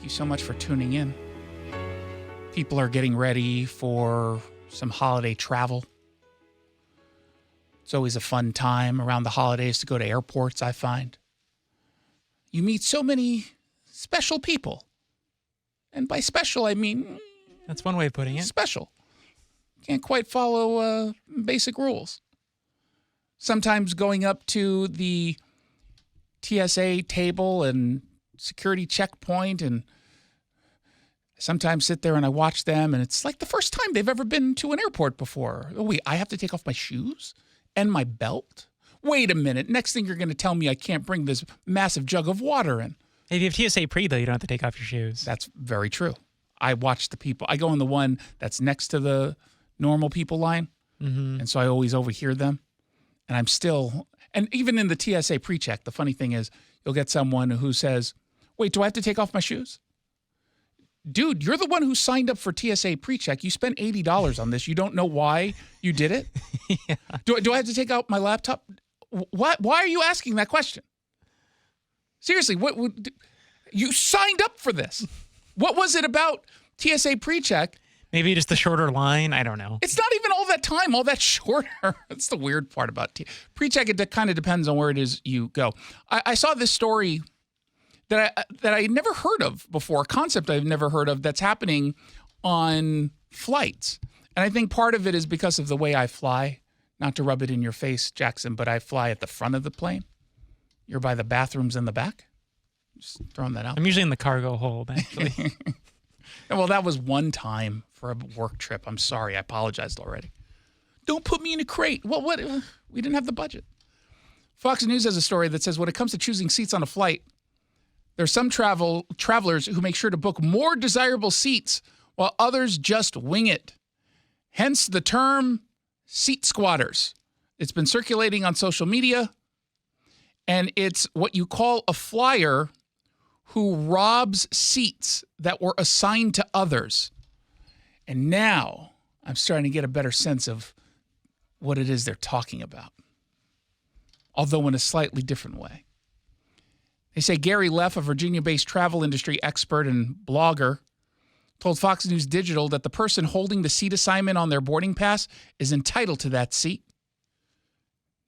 you so much for tuning in. People are getting ready for some holiday travel. It's always a fun time around the holidays to go to airports, I find. You meet so many special people. And by special, I mean... That's one way of putting it. Special. Can't quite follow basic rules. Sometimes going up to the TSA table and security checkpoint, and sometimes sit there and I watch them, and it's like the first time they've ever been to an airport before. Oh, wait, I have to take off my shoes and my belt? Wait a minute. Next thing you're going to tell me I can't bring this massive jug of water in. If you have TSA pre, though, you don't have to take off your shoes. That's very true. I watch the people. I go in the one that's next to the normal people line, and so I always overhear them. And I'm still, and even in the TSA pre-check, the funny thing is you'll get someone who says, wait, do I have to take off my shoes? Dude, you're the one who signed up for TSA pre-check. You spent $80 on this. You don't know why you did it? Yeah. Do I have to take out my laptop? What? Why are you asking that question? Seriously, what you signed up for this? What was it about TSA pre-check? Maybe just the shorter line. I don't know. It's not even all that time, all that shorter. That's the weird part about pre-check. It kind of depends on where it is you go. I saw this story that I had never heard of before, a concept I've never heard of that's happening on flights. And I think part of it is because of the way I fly. Not to rub it in your face, Jackson, but I fly at the front of the plane. You're by the bathrooms in the back. Just throwing that out. I'm usually in the cargo hold, actually. Well, that was one time for a work trip. I'm sorry. I apologized already. Don't put me in a crate. Well, what? We didn't have the budget. Fox News has a story that says when it comes to choosing seats on a flight, there's some travelers who make sure to book more desirable seats while others just wing it. Hence the term seat squatters. It's been circulating on social media, and it's what you call a flyer who robs seats that were assigned to others. And now I'm starting to get a better sense of what it is they're talking about, although in a slightly different way. They say Gary Leff, a Virginia-based travel industry expert and blogger, told Fox News Digital that the person holding the seat assignment on their boarding pass is entitled to that seat.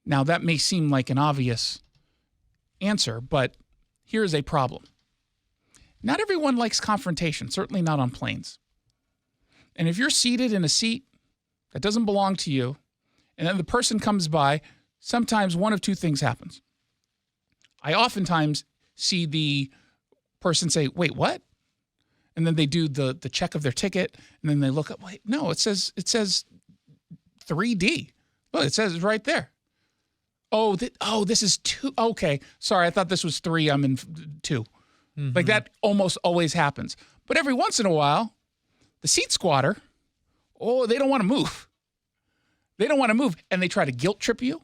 Now, that may seem like an obvious answer, but here is a problem. Not everyone likes confrontation, certainly not on planes. And if you're seated in a seat that doesn't belong to you, and then the person comes by, sometimes one of two things happens. I oftentimes see the person say, wait, what? And then they do the check of their ticket, and then they look up, wait, no, it says 3D. Look, it says right there. Oh, this is 2. Okay, sorry, I thought this was 3. I'm in 2. Mm-hmm. Like that almost always happens. But every once in a while, the seat squatter, they don't want to move. They don't want to move, and they try to guilt trip you.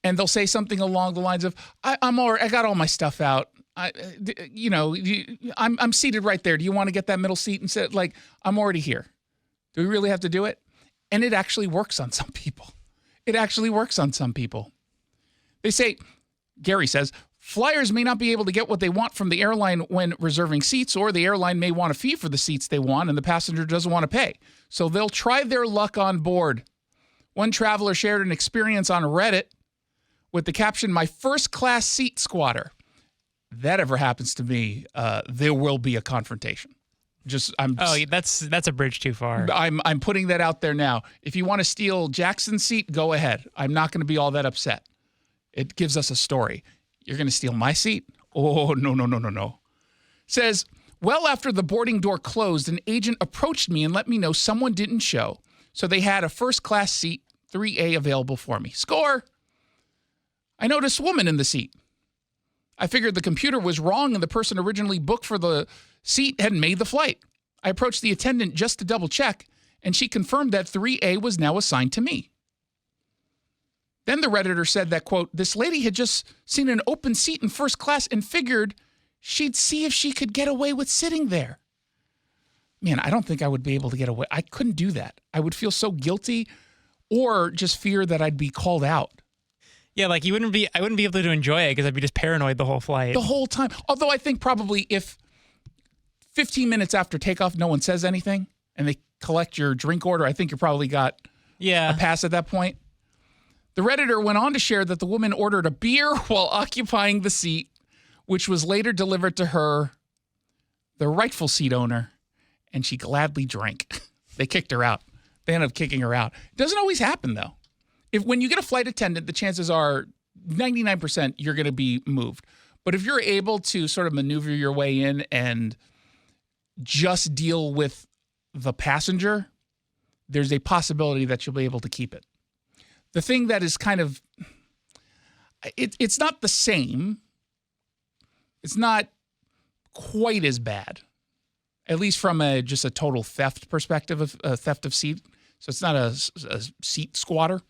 And they'll say something along the lines of, I got all my stuff out. I'm seated right there. Do you want to get that middle seat? And say, like, I'm already here. Do we really have to do it? And it actually works on some people. They say, Gary says, flyers may not be able to get what they want from the airline when reserving seats, or the airline may want a fee for the seats they want and the passenger doesn't want to pay. So they'll try their luck on board. One traveler shared an experience on Reddit with the caption, "My first class seat squatter." That ever happens to me, there will be a confrontation. That's a bridge too far. I'm putting that out there now. If you want to steal Jackson's seat, go ahead. I'm not going to be all that upset. It gives us a story. You're going to steal my seat? Oh, no. Says, well, after the boarding door closed, an agent approached me and let me know someone didn't show, so they had a first-class seat, 3A, available for me. Score! I noticed a woman in the seat. I figured the computer was wrong and the person originally booked for the seat had made the flight. I approached the attendant just to double-check, and she confirmed that 3A was now assigned to me. Then the Redditor said that, quote, this lady had just seen an open seat in first class and figured she'd see if she could get away with sitting there. Man, I don't think I would be able to get away. I couldn't do that. I would feel so guilty, or just fear that I'd be called out. Yeah, like I wouldn't be able to enjoy it because I'd be just paranoid the whole flight. The whole time. Although I think probably if 15 minutes after takeoff, no one says anything, and they collect your drink order. I think you probably got a pass at that point. The Redditor went on to share that the woman ordered a beer while occupying the seat, which was later delivered to her, the rightful seat owner, and she gladly drank. They kicked her out. They ended up kicking her out. It doesn't always happen, though. When you get a flight attendant, the chances are 99% you're going to be moved. But if you're able to sort of maneuver your way in and just deal with the passenger, there's a possibility that you'll be able to keep it. The thing that is kind of, it's not the same. It's not quite as bad, at least from just a total theft perspective of theft of seat. So it's not a seat squatter.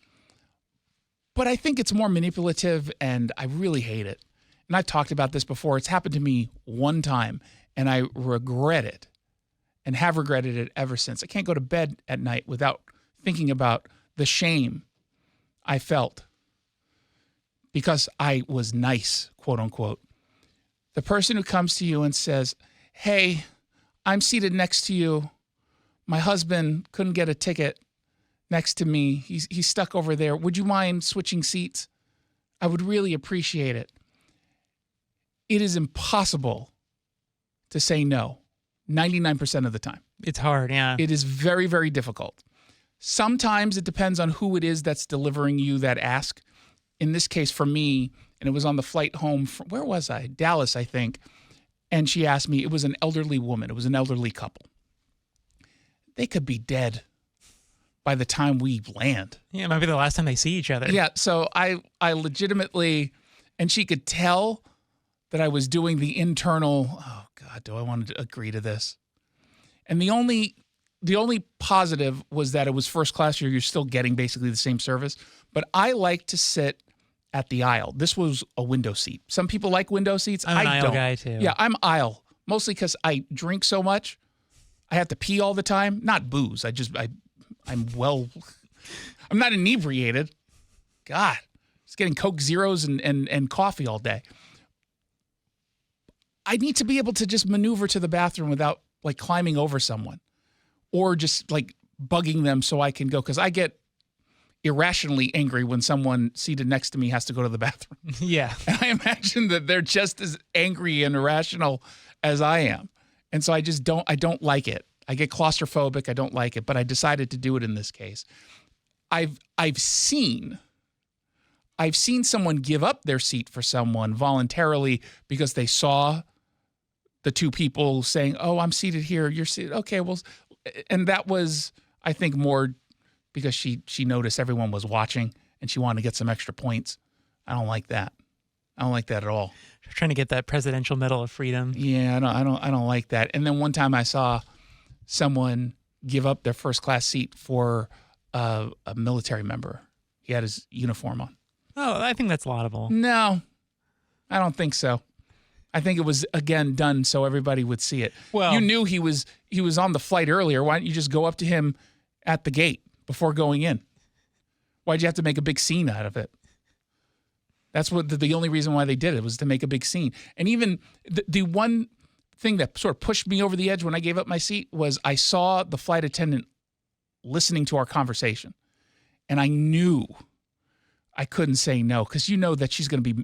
But I think it's more manipulative, and I really hate it. And I've talked about this before. It's happened to me one time, and I regret it and have regretted it ever since. I can't go to bed at night without thinking about the shame I felt because I was nice, quote unquote. The person who comes to you and says, hey, I'm seated next to you. My husband couldn't get a ticket next to me. He's stuck over there. Would you mind switching seats? I would really appreciate it. It is impossible to say no 99% of the time. It's hard, yeah. It is very, very difficult. Sometimes it depends on who it is that's delivering you that ask. In this case, for me, and it was on the flight home from, where was I? Dallas, I think. And she asked me, it was an elderly woman. It was an elderly couple. They could be dead by the time we land. Yeah, it might be the last time they see each other. Yeah, so I legitimately, and she could tell that I was doing the internal, oh God, do I want to agree to this? And the only positive was that it was first class. You're still getting basically the same service. But I like to sit at the aisle. This was a window seat. Some people like window seats. I'm an aisle don't. guy too. Yeah, I'm aisle. Mostly because I drink so much. I have to pee all the time. Not booze. I'm not inebriated. God, just getting Coke Zeros and coffee all day. I need to be able to just maneuver to the bathroom without like climbing over someone or just like bugging them so I can go. Because I get irrationally angry when someone seated next to me has to go to the bathroom. Yeah. And I imagine that they're just as angry and irrational as I am. And so I don't like it. I get claustrophobic. I don't like it, but I decided to do it in this case. I've seen someone give up their seat for someone voluntarily because they saw the two people saying, "Oh, I'm seated here. You're seated." Okay, well, and that was, I think, more because she noticed everyone was watching and she wanted to get some extra points. I don't like that. I don't like that at all. Trying to get that Presidential Medal of Freedom. Yeah, I don't like that. And then one time I saw someone give up their first class seat for a military member. He had his uniform on. Oh, I think that's laudable. No, I don't think so. I think it was, again, done so everybody would see it. Well, you knew he was on the flight earlier. Why don't you just go up to him at the gate before going in? Why'd you have to make a big scene out of it? That's what the only reason why they did it was to make a big scene. And even the one thing that sort of pushed me over the edge when I gave up my seat was I saw the flight attendant listening to our conversation. And I knew I couldn't say no because you know that she's going to be,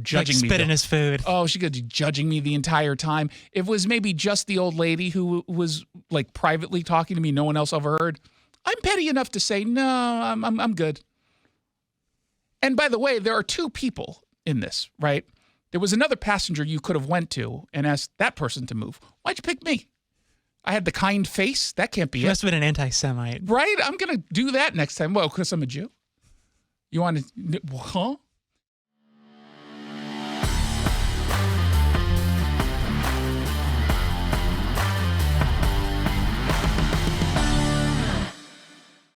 judging me. Spit in his food. Oh, she's going to be judging me the entire time. It was maybe just the old lady who was like privately talking to me. No one else overheard. I'm petty enough to say, no, I'm good. And by the way, there are two people in this, right? There was another passenger you could have went to and asked that person to move. Why'd you pick me? I had the kind face. That can't be it. You must have been an anti-Semite. Right? I'm going to do that next time. Well, because I'm a Jew. You want to, huh?